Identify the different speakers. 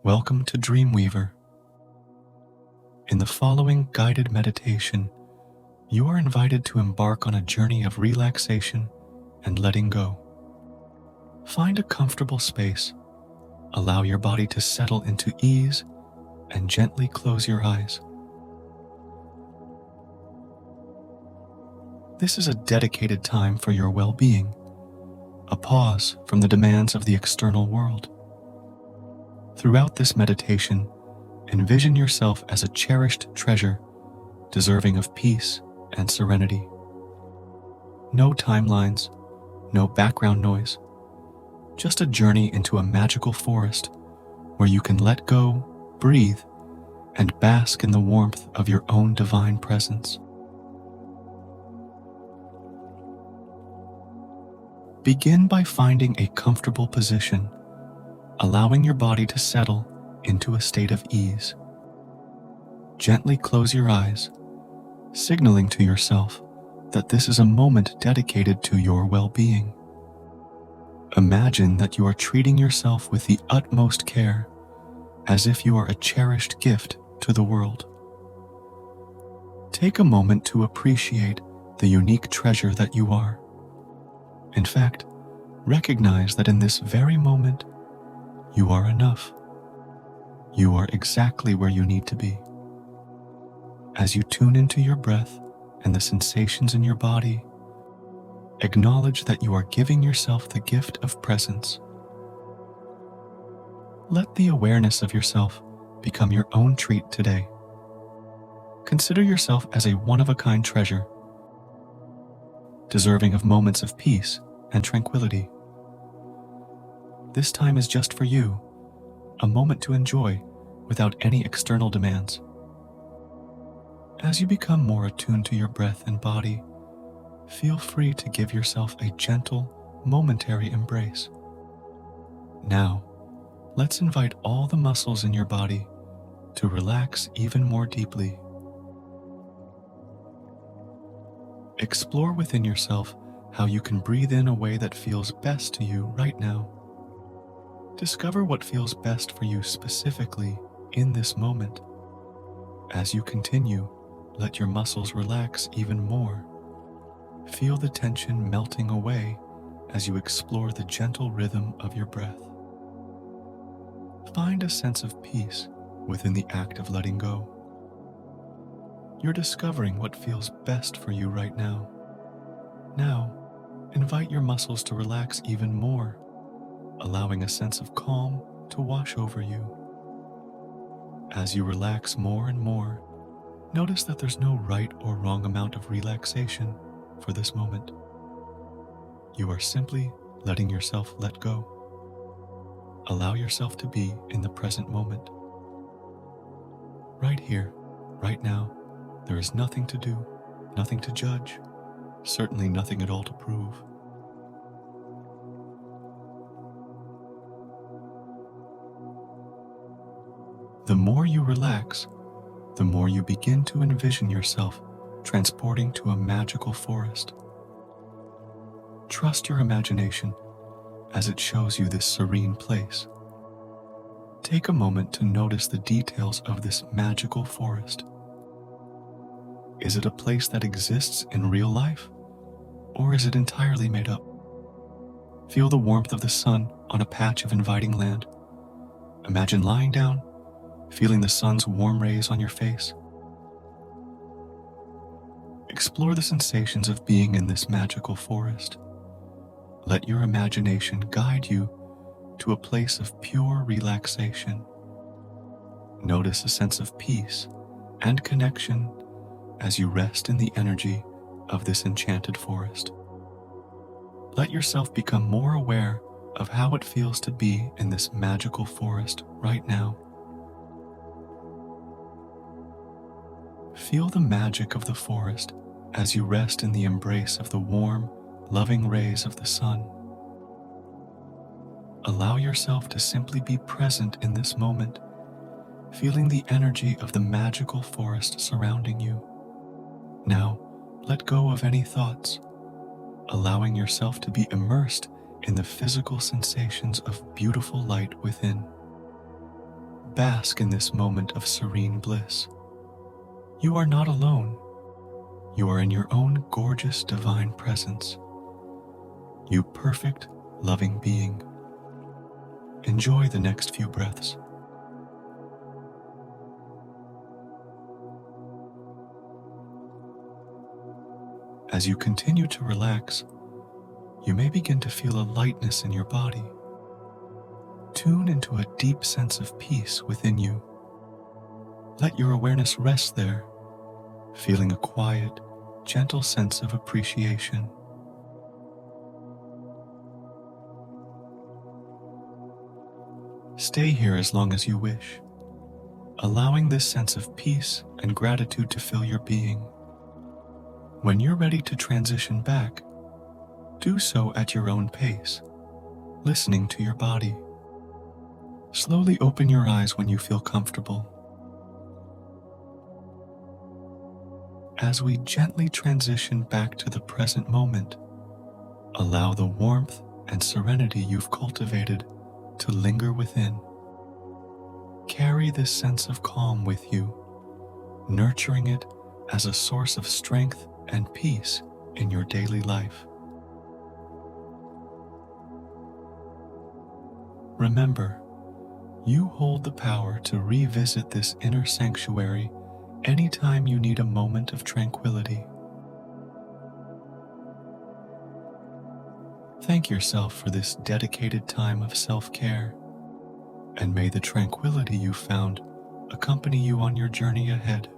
Speaker 1: Welcome to DreamWeaver. In the following guided meditation, you are invited to embark on a journey of relaxation and letting go. Find a comfortable space, allow your body to settle into ease, and gently close your eyes. This is a dedicated time for your well-being, a pause from the demands of the external world. Throughout this meditation, envision yourself as a cherished treasure, deserving of peace and serenity. No timelines, no background noise, just a journey into a magical forest where you can let go, breathe, and bask in the warmth of your own divine presence. Begin by finding a comfortable position, allowing your body to settle into a state of ease. Gently close your eyes, signaling to yourself that this is a moment dedicated to your well-being. Imagine that you are treating yourself with the utmost care, as if you are a cherished gift to the world. Take a moment to appreciate the unique treasure that you are. In fact, recognize that in this very moment, you are enough. You are exactly where you need to be. As you tune into your breath and the sensations in your body, acknowledge that you are giving yourself the gift of presence. Let the awareness of yourself become your own treat today. Consider yourself as a one-of-a-kind treasure, deserving of moments of peace and tranquility. This time is just for you, a moment to enjoy without any external demands. As you become more attuned to your breath and body, feel free to give yourself a gentle, momentary embrace. Now, let's invite all the muscles in your body to relax even more deeply. Explore within yourself how you can breathe in a way that feels best to you right now. Discover what feels best for you specifically in this moment. As you continue, let your muscles relax even more. Feel the tension melting away as you explore the gentle rhythm of your breath. Find a sense of peace within the act of letting go. You're discovering what feels best for you right now. Now, invite your muscles to relax even more, allowing a sense of calm to wash over you. As you relax more and more, notice that there's no right or wrong amount of relaxation for this moment. You are simply letting yourself let go. Allow yourself to be in the present moment. Right here, right now, there is nothing to do, nothing to judge, certainly nothing at all to prove. The more you relax, the more you begin to envision yourself transporting to a magical forest. Trust your imagination as it shows you this serene place. Take a moment to notice the details of this magical forest. Is it a place that exists in real life, or is it entirely made up? Feel the warmth of the sun on a patch of inviting land. Imagine lying down, feeling the sun's warm rays on your face. Explore the sensations of being in this magical forest. Let your imagination guide you to a place of pure relaxation. Notice a sense of peace and connection as you rest in the energy of this enchanted forest. Let yourself become more aware of how it feels to be in this magical forest right now. Feel the magic of the forest as you rest in the embrace of the warm, loving rays of the sun. Allow yourself to simply be present in this moment, feeling the energy of the magical forest surrounding you. Now, let go of any thoughts, allowing yourself to be immersed in the physical sensations of beautiful light within. bask in this moment of serene bliss. You are not alone. You are in your own gorgeous divine presence. You perfect, loving being. Enjoy the next few breaths. As you continue to relax, you may begin to feel a lightness in your body. Tune into a deep sense of peace within you. Let your awareness rest there, feeling a quiet, gentle sense of appreciation. Stay here as long as you wish, allowing this sense of peace and gratitude to fill your being. When you're ready to transition back, do so at your own pace, listening to your body. Slowly open your eyes when you feel comfortable. As we gently transition back to the present moment, allow the warmth and serenity you've cultivated to linger within. Carry this sense of calm with you, nurturing it as a source of strength and peace in your daily life. Remember, you hold the power to revisit this inner sanctuary anytime you need a moment of tranquility. Thank yourself for this dedicated time of self-care, and may the tranquility you found accompany you on your journey ahead.